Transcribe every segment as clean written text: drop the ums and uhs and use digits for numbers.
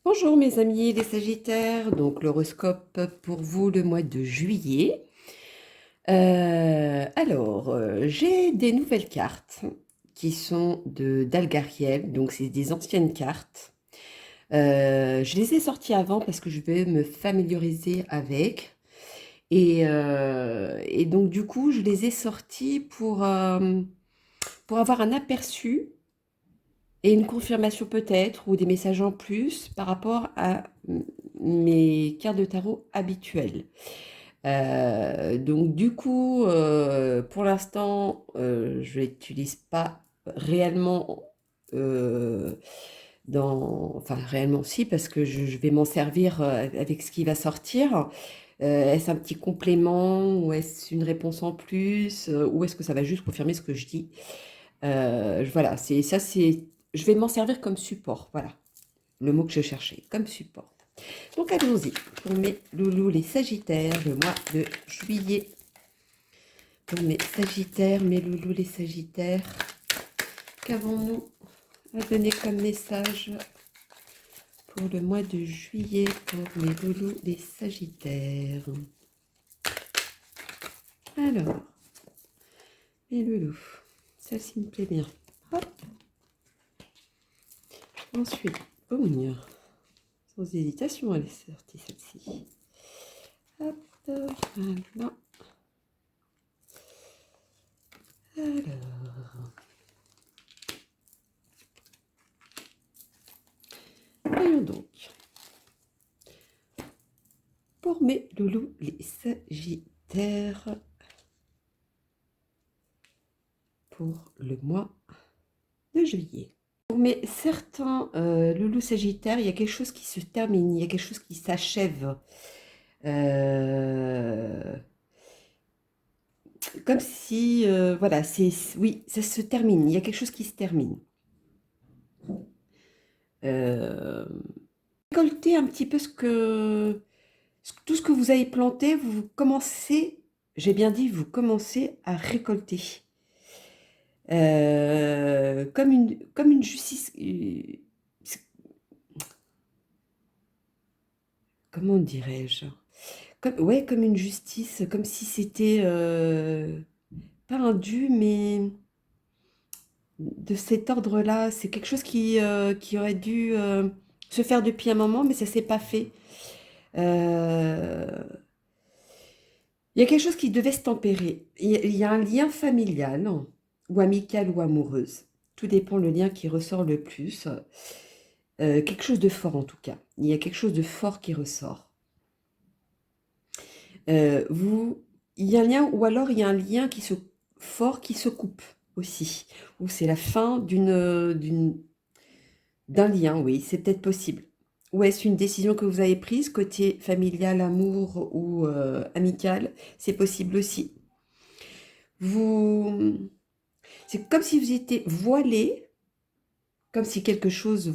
Bonjour mes amis les Sagittaires, donc l'horoscope pour vous le mois de juillet. J'ai des nouvelles cartes qui sont d'Algariel, donc c'est des anciennes cartes. Je les ai sorties avant parce que je vais me familiariser avec. Et donc du coup, je les ai sorties pour avoir un aperçu et une confirmation peut-être, ou des messages en plus par rapport à mes cartes de tarot habituelles. Donc du coup, pour l'instant, je n'utilise pas réellement enfin réellement si, parce que je vais m'en servir avec ce qui va sortir. Est-ce un petit complément ou est-ce une réponse en plus ou est-ce que ça va juste confirmer ce que je dis? Voilà, je vais m'en servir comme support, voilà, le mot que je cherchais, comme support. Donc allons-y, pour mes loulous les Sagittaires, le mois de juillet. Pour mes Sagittaires, mes loulous les Sagittaires, qu'avons-nous à donner comme message pour le mois de juillet pour mes loulous les Sagittaires? Alors, mes loulous, celle-ci me plaît bien. Hop. Ensuite, boum, sans hésitation, elle est sortie celle-ci. Hop, voilà. Alors, voyons donc. Pour mes loulous, les Sagittaires, pour le mois de juillet. Pour mes certains loulous Sagittaires, il y a quelque chose qui se termine, il y a quelque chose qui s'achève. Comme si, voilà, oui, ça se termine, il y a quelque chose qui se termine. Récoltez un petit peu tout ce que vous avez planté, vous commencez, j'ai bien dit, vous commencez à récolter. Comme une justice, comment dirais-je? Ouais, comme une justice, comme si c'était pas un dû, mais de cet ordre-là. C'est quelque chose qui aurait dû se faire depuis un moment, mais ça s'est pas fait. Euh, Il y a quelque chose qui devait se tempérer. Il y a un lien familial, non, ou amical ou amoureuse. Tout dépend le lien qui ressort le plus. Quelque chose de fort en tout cas. Il y a quelque chose de fort qui ressort. Vous, il y a un lien, ou alors il y a un lien fort qui se coupe aussi. Ou c'est la fin d'un lien, oui, c'est peut-être possible. Ou est-ce une décision que vous avez prise côté familial, amour ou amical? C'est possible aussi. Vous, c'est comme si vous étiez voilé, comme si quelque chose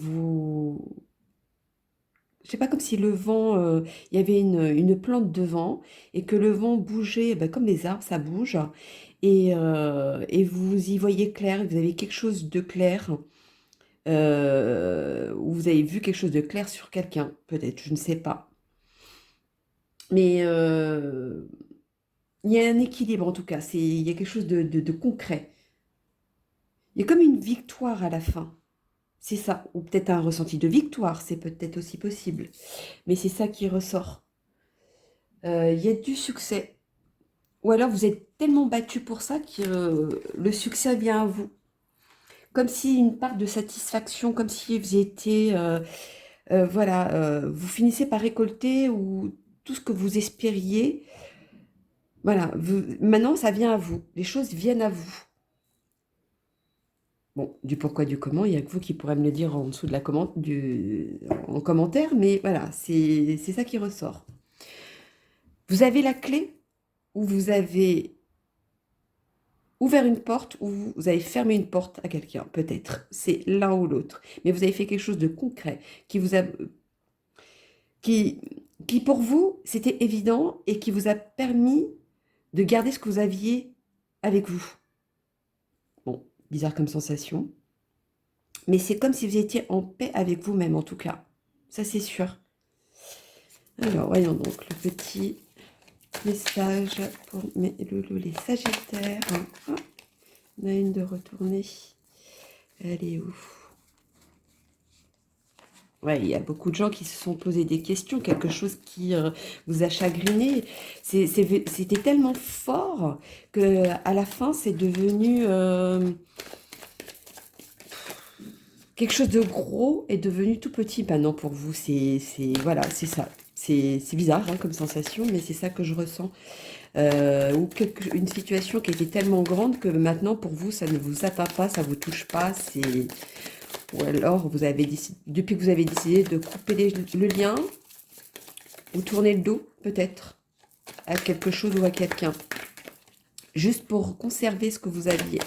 je sais pas, comme si le vent, il y avait une plante devant et que le vent bougeait, ben, comme les arbres, ça bouge. Et vous y voyez clair, vous avez quelque chose de clair, ou vous avez vu quelque chose de clair sur quelqu'un, peut-être, je ne sais pas. Mais il y a un équilibre en tout cas, il y a quelque chose de concret. Il y a comme une victoire à la fin. C'est ça, ou peut-être un ressenti de victoire, c'est peut-être aussi possible. Mais c'est ça qui ressort. Il y a du succès. Ou alors vous êtes tellement battu pour ça que le succès vient à vous. Comme si une part de satisfaction, comme si vous étiez, voilà, vous finissez par récolter ou tout ce que vous espériez. Voilà, maintenant ça vient à vous. Les choses viennent à vous. Bon, du pourquoi, du comment, il n'y a que vous qui pourrez me le dire en dessous de en commentaire, mais voilà, c'est ça qui ressort. Vous avez la clé ou vous avez ouvert une porte ou vous avez fermé une porte à quelqu'un, peut-être. C'est l'un ou l'autre. Mais vous avez fait quelque chose de concret qui, qui pour vous, c'était évident et qui vous a permis de garder ce que vous aviez avec vous. Bon, bizarre comme sensation. Mais c'est comme si vous étiez en paix avec vous-même, en tout cas. ça c'est sûr. Alors, voyons donc le petit message pour mes loulous, les Sagittaires. Ah, on a une de retournée. Elle est où? Ouais, il y a beaucoup de gens qui se sont posé des questions, quelque chose qui vous a chagriné. C'était tellement fort que à la fin, c'est devenu quelque chose de gros est devenu tout petit. Maintenant, pour vous, voilà, c'est ça. C'est bizarre hein, comme sensation, mais c'est ça que je ressens. Ou une situation qui était tellement grande que maintenant, pour vous, ça ne vous atteint pas, ça ne vous touche pas. Ou alors, vous avez depuis que vous avez décidé de couper le lien, ou tourner le dos, peut-être, à quelque chose ou à quelqu'un. Juste pour conserver ce que vous aviez.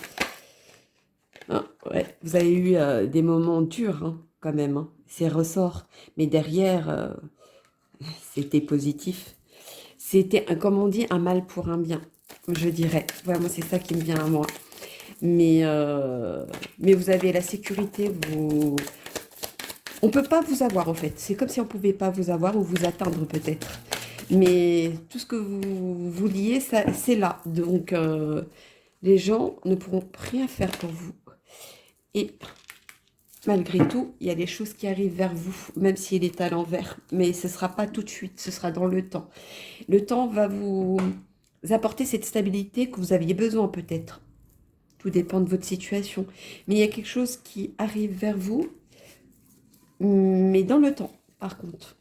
Hein, ouais, vous avez eu des moments durs, hein, quand même, hein, ces ressorts. Mais derrière, c'était positif. C'était, comme on dit, un mal pour un bien, je dirais. Vraiment, c'est ça qui me vient à moi. Mais vous avez la sécurité, on ne peut pas vous avoir, en fait. C'est comme si on ne pouvait pas vous avoir ou vous atteindre, peut-être. Mais tout ce que vous vouliez, c'est là. Donc, les gens ne pourront rien faire pour vous. Et malgré tout, il y a des choses qui arrivent vers vous, même si elle est à l'envers. Mais ce ne sera pas tout de suite, ce sera dans le temps. Le temps va vous apporter cette stabilité que vous aviez besoin peut-être. Tout dépend de votre situation. Mais il y a quelque chose qui arrive vers vous, mais dans le temps, par contre.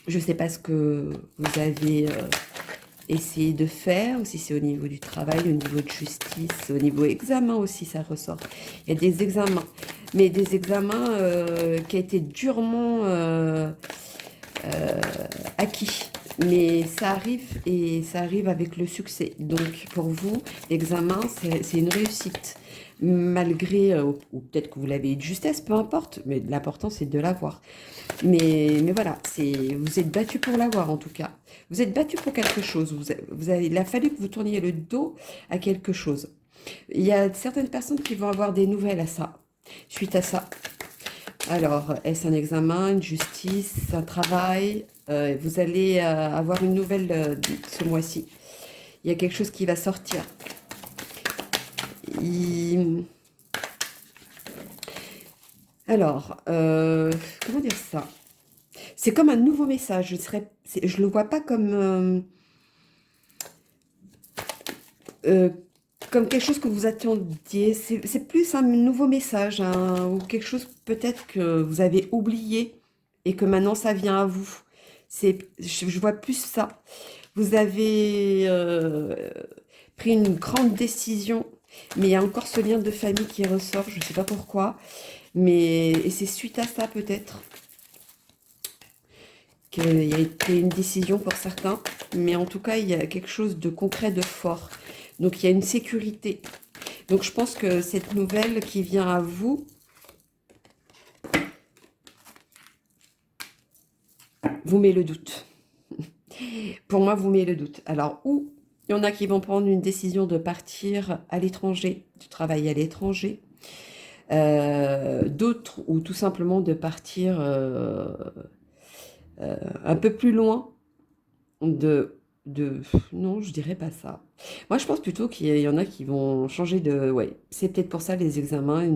Je ne sais pas ce que vous avez essayé de faire, ou si c'est au niveau du travail, au niveau de justice, au niveau examen aussi, ça ressort. Il y a des examens, mais des examens qui ont été durement acquis. Mais ça arrive et ça arrive avec le succès. Donc pour vous, l'examen, c'est une réussite. Malgré, ou peut-être que vous l'avez eu de justesse, peu importe, mais l'important c'est de l'avoir. Mais voilà, vous êtes battu pour l'avoir en tout cas. Vous êtes battu pour quelque chose. Il a fallu que vous tourniez le dos à quelque chose. Il y a certaines personnes qui vont avoir des nouvelles à ça, suite à ça. Alors, est-ce un examen, une justice, un travail? Vous allez avoir une nouvelle ce mois-ci. Il y a quelque chose qui va sortir. Alors, comment dire ça? C'est comme un nouveau message. Je le vois pas euh, comme quelque chose que vous attendiez. C'est plus un nouveau message hein, ou quelque chose peut-être que vous avez oublié et que maintenant ça vient à vous. Je vois plus ça. Vous avez pris une grande décision, mais il y a encore ce lien de famille qui ressort. Je ne sais pas pourquoi, et c'est suite à ça peut-être qu'il y a été une décision pour certains, mais en tout cas, il y a quelque chose de concret, de fort. Donc, il y a une sécurité. Donc, je pense que cette nouvelle qui vient à vous, vous met le doute. Pour moi, vous met le doute. Alors, ou il y en a qui vont prendre une décision de partir à l'étranger, du travail à l'étranger. D'autres, ou tout simplement de partir un peu plus loin non, je dirais pas ça. Moi, je pense plutôt qu'il y en a qui vont changer de... Ouais, c'est peut-être pour ça les examens,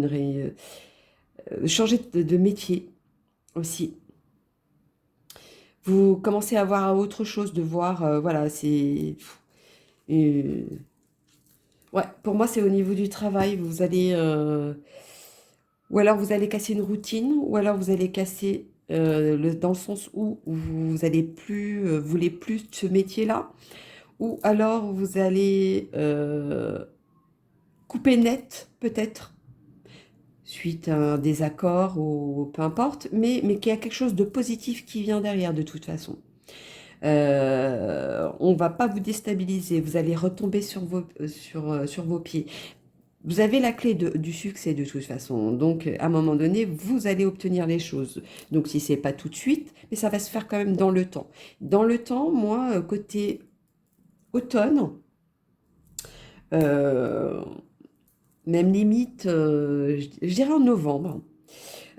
changer de métier aussi. Vous commencez à voir autre chose, de voir, voilà, euh, ouais, pour moi, c'est au niveau du travail. Vous allez... ou alors vous allez casser une routine, ou alors vous allez casser... dans le sens où vous allez plus, voulez plus de ce métier-là, ou alors vous allez couper net, peut-être, suite à un désaccord ou peu importe, mais qu'il y a quelque chose de positif qui vient derrière de toute façon. On ne va pas vous déstabiliser, vous allez retomber sur vos pieds. Vous avez la clé du succès de toute façon, donc à un moment donné, vous allez obtenir les choses. Donc si c'est pas tout de suite, mais ça va se faire quand même dans le temps. Dans le temps, moi, côté automne, euh, même limite, je dirais en novembre.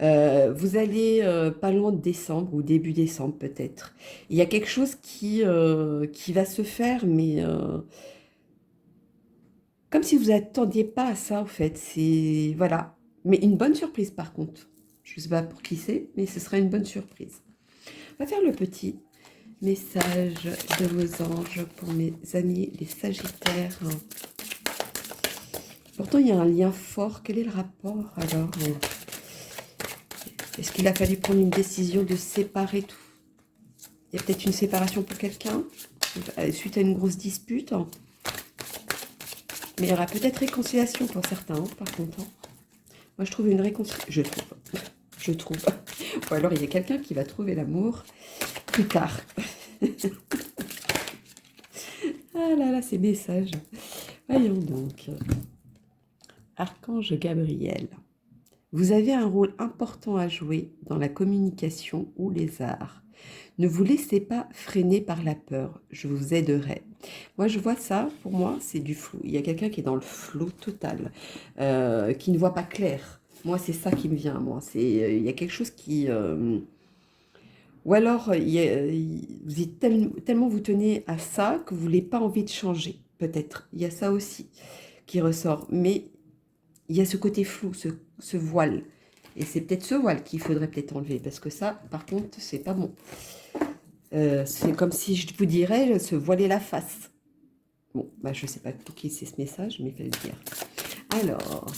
Vous allez pas loin de décembre ou début décembre peut-être. Il y a quelque chose qui va se faire, mais comme si vous attendiez pas à ça, en fait. C'est, voilà. Mais une bonne surprise, par contre. Je ne sais pas pour qui c'est, mais ce sera une bonne surprise. On va faire le petit message de vos anges pour mes amis, les Sagittaires. Pourtant, il y a un lien fort. Quel est le rapport, alors? Est-ce qu'il a fallu prendre une décision de séparer tout? Il y a peut-être une séparation pour quelqu'un, suite à une grosse dispute. Mais il y aura peut-être réconciliation pour certains, hein, par contre. Hein. Moi, je trouve une réconciliation. Je trouve. Je trouve. Ou alors, il y a quelqu'un qui va trouver l'amour plus tard. Ah là là, ces messages. Voyons donc. Archange Gabriel. Vous avez un rôle important à jouer dans la communication ou les arts. Ne vous laissez pas freiner par la peur, je vous aiderai. Moi, je vois ça, pour moi, c'est du flou. Il y a quelqu'un qui est dans le flou total, qui ne voit pas clair. Moi, c'est ça qui me vient, moi. Il y a quelque chose qui... ou alors, vous êtes tellement vous tenez à ça que vous n'avez pas envie de changer, peut-être. Il y a ça aussi qui ressort. Mais il y a ce côté flou, ce voile. Et c'est peut-être ce voile qu'il faudrait peut-être enlever, parce que ça, par contre, c'est pas bon. C'est comme si je vous dirais se voiler la face. Bon, bah, je ne sais pas pour qui c'est ce message, mais il fallait le dire. Alors,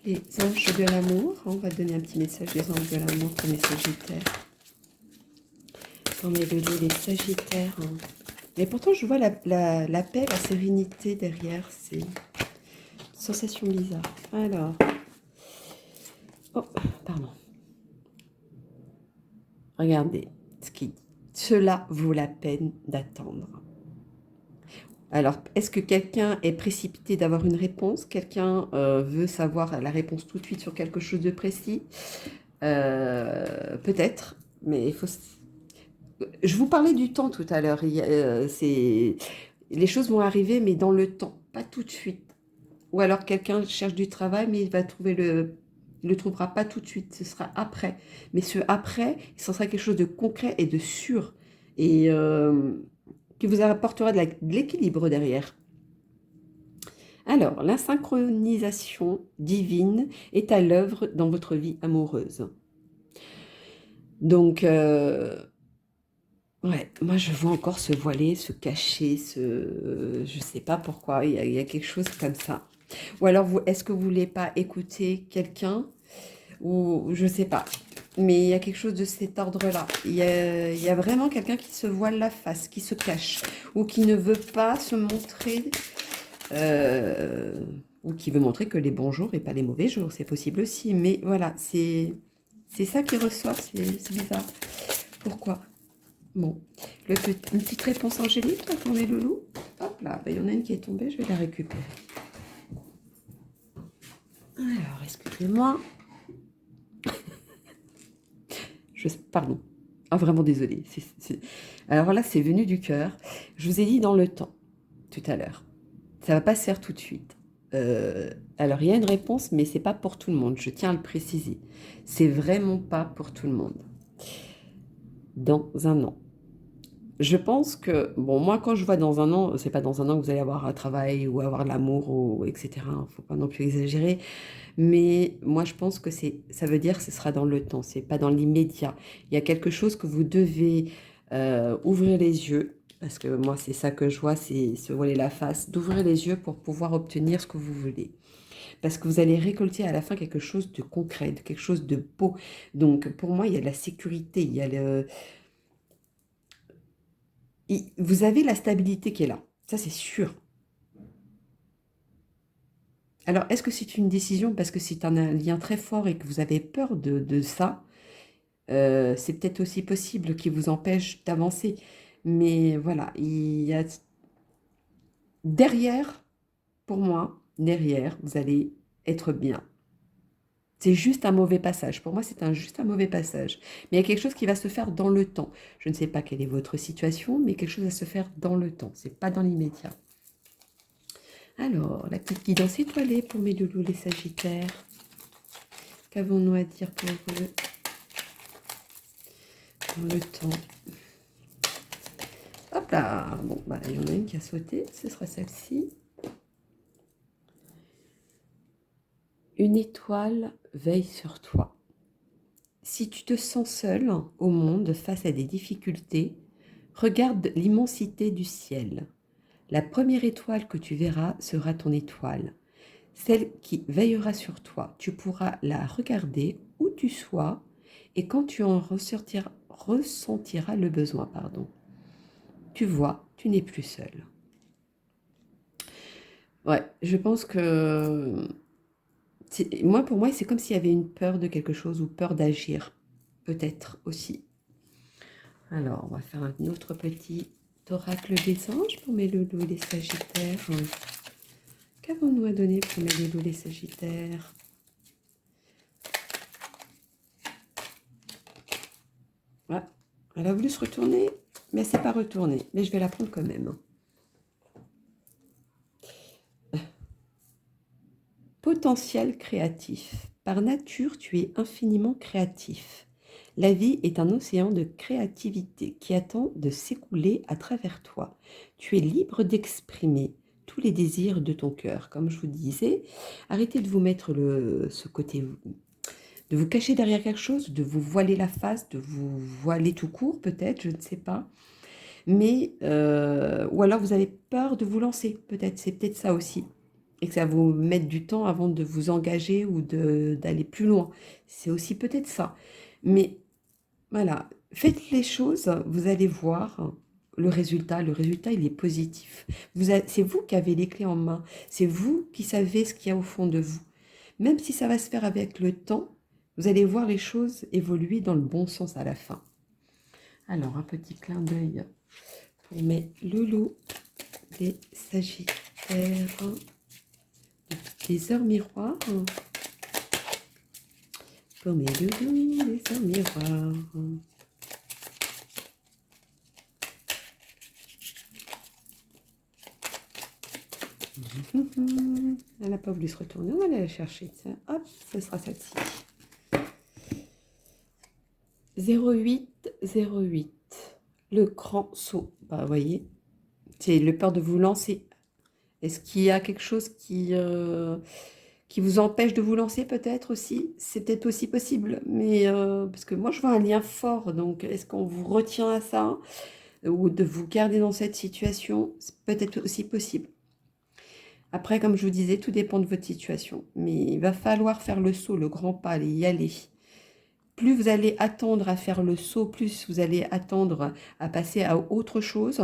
les anges de l'amour. On va donner un petit message des anges de l'amour pour les Sagittaires. Pour mes béliers, les Sagittaires. Hein. Mais pourtant, je vois la paix, la sérénité derrière. C'est une sensation bizarre. Alors. Oh, pardon. Regardez ce qu'il dit. Cela vaut la peine d'attendre. Alors, est-ce que quelqu'un est précipité d'avoir une réponse? Quelqu'un veut savoir la réponse tout de suite sur quelque chose de précis? Peut-être, mais il faut... Je vous parlais du temps tout à l'heure. Les choses vont arriver, mais dans le temps, pas tout de suite. Ou alors quelqu'un cherche du travail, mais il va trouver il ne le trouvera pas tout de suite. Ce sera après. Mais ce après, ce sera quelque chose de concret et de sûr. Et qui vous apportera de l'équilibre derrière. Alors, la synchronisation divine est à l'œuvre dans votre vie amoureuse. Donc, ouais, moi je vois encore se voiler, se cacher, je sais pas pourquoi, il y a quelque chose comme ça. Ou alors, est-ce que vous voulez pas écouter quelqu'un? Ou je sais pas. Mais il y a quelque chose de cet ordre-là. Il y a vraiment quelqu'un qui se voile la face, qui se cache, ou qui ne veut pas se montrer, ou qui veut montrer que les bons jours et pas les mauvais jours. C'est possible aussi. Mais voilà, c'est ça qui ressort. C'est bizarre. Pourquoi? Bon. Une petite réponse angélique là, pour les loulous. Hop là, il y en a une qui est tombée, je vais la récupérer. Alors, excusez-moi. Pardon. Ah, vraiment désolée. Alors là, c'est venu du cœur. Je vous ai dit dans le temps, tout à l'heure. Ça va pas se faire tout de suite. Alors, il y a une réponse, mais c'est pas pour tout le monde. Je tiens à le préciser. C'est vraiment pas pour tout le monde. Dans un an. Je pense que, bon, moi, quand je vois dans un an, c'est pas dans un an que vous allez avoir un travail ou avoir de l'amour, ou etc. Il faut pas non plus exagérer. Mais moi, je pense que ça veut dire que ce sera dans le temps, c'est pas dans l'immédiat. Il y a quelque chose que vous devez ouvrir les yeux, parce que moi, c'est ça que je vois, c'est se voiler la face, d'ouvrir les yeux pour pouvoir obtenir ce que vous voulez. Parce que vous allez récolter à la fin quelque chose de concret, quelque chose de beau. Donc, pour moi, il y a de la sécurité, il y a vous avez la stabilité qui est là, ça c'est sûr. Alors, est-ce que c'est une décision parce que c'est un lien très fort et que vous avez peur de ça? C'est peut-être aussi possible qui vous empêche d'avancer. Mais voilà, il y a derrière, pour moi, derrière, vous allez être bien. C'est juste un mauvais passage. Pour moi, c'est juste un mauvais passage. Mais il y a quelque chose qui va se faire dans le temps. Je ne sais pas quelle est votre situation, mais quelque chose va se faire dans le temps. C'est pas dans l'immédiat. Alors, la petite guidance étoilée pour mes loulous les Sagittaires. Qu'avons-nous à dire pour le temps? Hop là. Bon, bah, il y en a une qui a sauté. Ce sera celle-ci. Une étoile veille sur toi. Si tu te sens seul au monde face à des difficultés, regarde l'immensité du ciel. La première étoile que tu verras sera ton étoile, celle qui veillera sur toi. Tu pourras la regarder où tu sois et quand tu en ressentiras le besoin. Tu vois, tu n'es plus seul. Ouais, je pense que pour moi, c'est comme s'il y avait une peur de quelque chose ou peur d'agir, peut-être aussi. Alors, on va faire un autre petit oracle des anges pour mes loulous et les sagittaires. Qu'avons-nous à donner pour mes loulous et les sagittaires? Ah, elle a voulu se retourner, mais elle ne s'est pas retournée. Mais je vais la prendre quand même. Potentiel créatif. Par nature, tu es infiniment créatif. La vie est un océan de créativité qui attend de s'écouler à travers toi. Tu es libre d'exprimer tous les désirs de ton cœur. Comme je vous disais, arrêtez de vous mettre ce côté, de vous cacher derrière quelque chose, de vous voiler la face, de vous voiler tout court peut-être, je ne sais pas. Mais, ou alors vous avez peur de vous lancer, peut-être, c'est peut-être ça aussi. Et que ça va vous mettre du temps avant de vous engager ou d'aller plus loin. C'est aussi peut-être ça. Mais voilà, faites les choses, vous allez voir le résultat. Le résultat, il est positif. C'est vous qui avez les clés en main. C'est vous qui savez ce qu'il y a au fond de vous. Même si ça va se faire avec le temps, vous allez voir les choses évoluer dans le bon sens à la fin. Alors, un petit clin d'œil pour mes loulous, les sagittaires, les heures miroirs. Pour mes loulous, les heures miroirs. Elle n'a pas voulu se retourner, on va aller la chercher. Tiens, hop, ce sera celle-ci. 08 08. Le grand saut. Bah, vous voyez, c'est le peur de vous lancer. Est-ce qu'il y a quelque chose qui vous empêche de vous lancer peut-être aussi? C'est peut-être aussi possible, mais parce que moi je vois un lien fort, donc est-ce qu'on vous retient à ça ou de vous garder dans cette situation? C'est peut-être aussi possible. Après, comme je vous disais, tout dépend de votre situation, mais il va falloir faire le saut, le grand pas, y aller. Plus vous allez attendre à faire le saut, plus vous allez attendre à passer à autre chose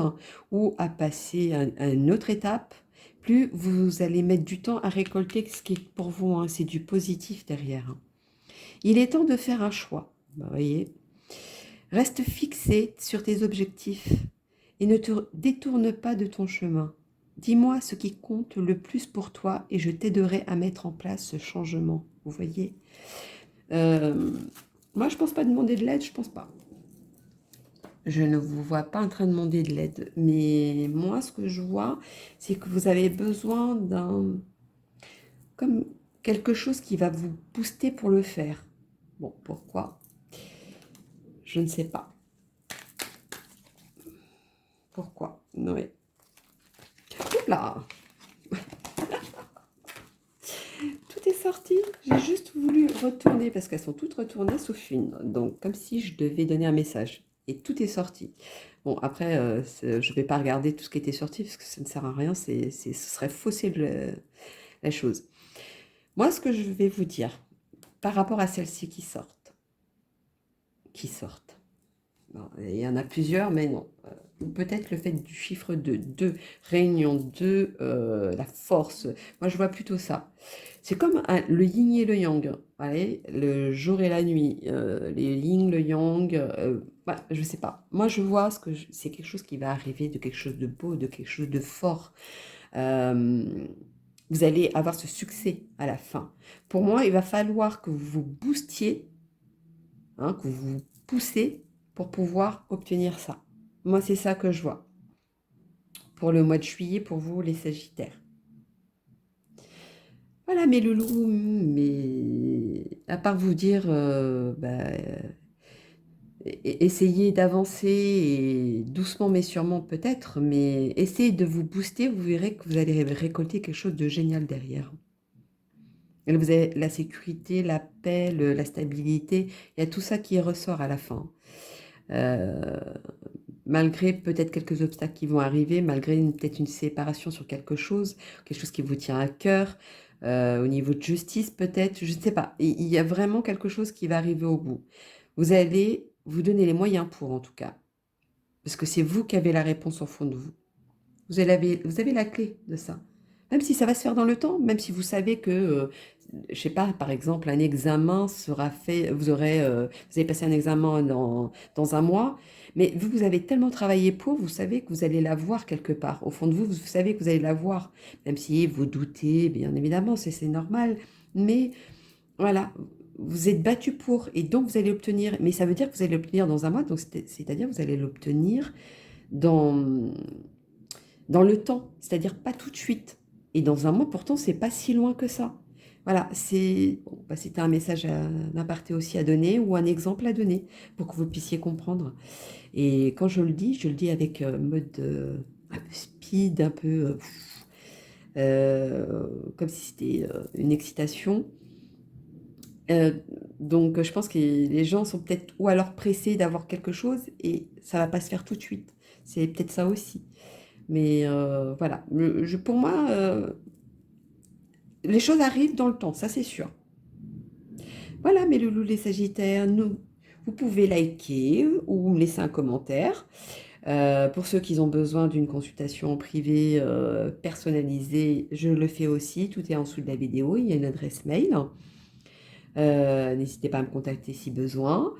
ou à passer à une autre étape, plus vous allez mettre du temps à récolter ce qui est pour vous, hein, c'est du positif derrière. Il est temps de faire un choix, vous voyez. Reste fixé sur tes objectifs et ne te détourne pas de ton chemin. Dis-moi ce qui compte le plus pour toi et je t'aiderai à mettre en place ce changement, vous voyez. Moi, je pense pas demander de l'aide, je pense pas. Je ne vous vois pas en train de demander de l'aide. Mais moi, ce que je vois, c'est que vous avez besoin comme quelque chose qui va vous booster pour le faire. Bon, pourquoi? Je ne sais pas. Pourquoi? Oui. Là. Tout est sorti. J'ai juste voulu retourner parce qu'elles sont toutes retournées sauf une. Donc, comme si je devais donner un message. Et tout est sorti. Bon, après, je ne vais pas regarder tout ce qui était sorti parce que ça ne sert à rien. Ce serait fausser la chose. Moi, ce que je vais vous dire par rapport à celles-ci qui sortent. Bon, il y en a plusieurs, mais non. Ou peut-être le fait du chiffre 2, réunion 2, la force. Moi, je vois plutôt ça. C'est comme le yin et le yang. Allez, le jour et la nuit, les yin, le yang. Je sais pas. Moi, je vois c'est quelque chose qui va arriver, de quelque chose de beau, de quelque chose de fort. Vous allez avoir ce succès à la fin. Pour moi, il va falloir que vous vous boostiez, hein, que vous vous poussez pour pouvoir obtenir ça. Moi, c'est ça que je vois. Pour le mois de juillet, pour vous, les Sagittaires. Voilà mes loulous, mais à part vous dire, essayez d'avancer et doucement mais sûrement peut-être, mais essayez de vous booster, vous verrez que vous allez récolter quelque chose de génial derrière. Et vous avez la sécurité, la paix, la stabilité, il y a tout ça qui ressort à la fin. Euh, Malgré peut-être quelques obstacles qui vont arriver, malgré peut-être une séparation sur quelque chose qui vous tient à cœur, au niveau de justice peut-être, je ne sais pas. Il y a vraiment quelque chose qui va arriver au bout. Vous allez vous donner les moyens pour, en tout cas, parce que c'est vous qui avez la réponse au fond de vous. Vous avez la clé de ça. Même si ça va se faire dans le temps, même si vous savez que, je sais pas, par exemple, un examen sera fait, vous avez passé un examen dans un mois, mais vu que vous avez tellement travaillé pour, vous savez que vous allez l'avoir quelque part. Au fond de vous, vous savez que vous allez l'avoir. Même si vous doutez, bien évidemment, c'est normal. Mais voilà, vous êtes battu pour, et donc vous allez l'obtenir. Mais ça veut dire que vous allez l'obtenir dans un mois, donc c'est-à-dire que vous allez l'obtenir dans dans le temps, c'est-à-dire pas tout de suite. Et dans un mois, pourtant, c'est pas si loin que ça. Voilà, c'était un message d'aparté aussi à donner ou un exemple à donner pour que vous puissiez comprendre. Et quand je le dis avec mode un peu speed, un peu comme si c'était une excitation. Euh, donc, je pense que les gens sont peut-être ou alors pressés d'avoir quelque chose et ça va pas se faire tout de suite. C'est peut-être ça aussi. Mais voilà, pour moi, les choses arrivent dans le temps, ça c'est sûr. Voilà, mes loulous les Sagittaires, vous pouvez liker ou me laisser un commentaire. Pour ceux qui ont besoin d'une consultation privée personnalisée, je le fais aussi. Tout est en dessous de la vidéo, il y a une adresse mail. N'hésitez pas à me contacter si besoin.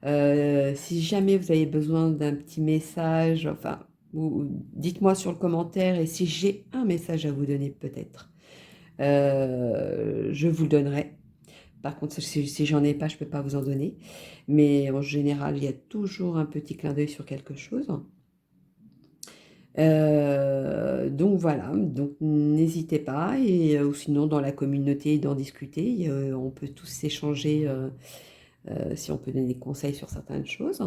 Si jamais vous avez besoin d'un petit message, enfin, dites-moi sur le commentaire et si j'ai un message à vous donner peut-être, je vous le donnerai. Par contre, si j'en ai pas, je peux pas vous en donner. Mais en général, il y a toujours un petit clin d'œil sur quelque chose. Donc voilà, donc n'hésitez pas et ou sinon dans la communauté d'en discuter, on peut tous s'échanger si on peut donner des conseils sur certaines choses.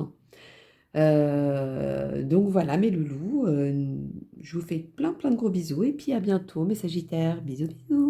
Donc voilà mes loulous, je vous fais plein plein de gros bisous et puis à bientôt mes Sagittaires, bisous bisous.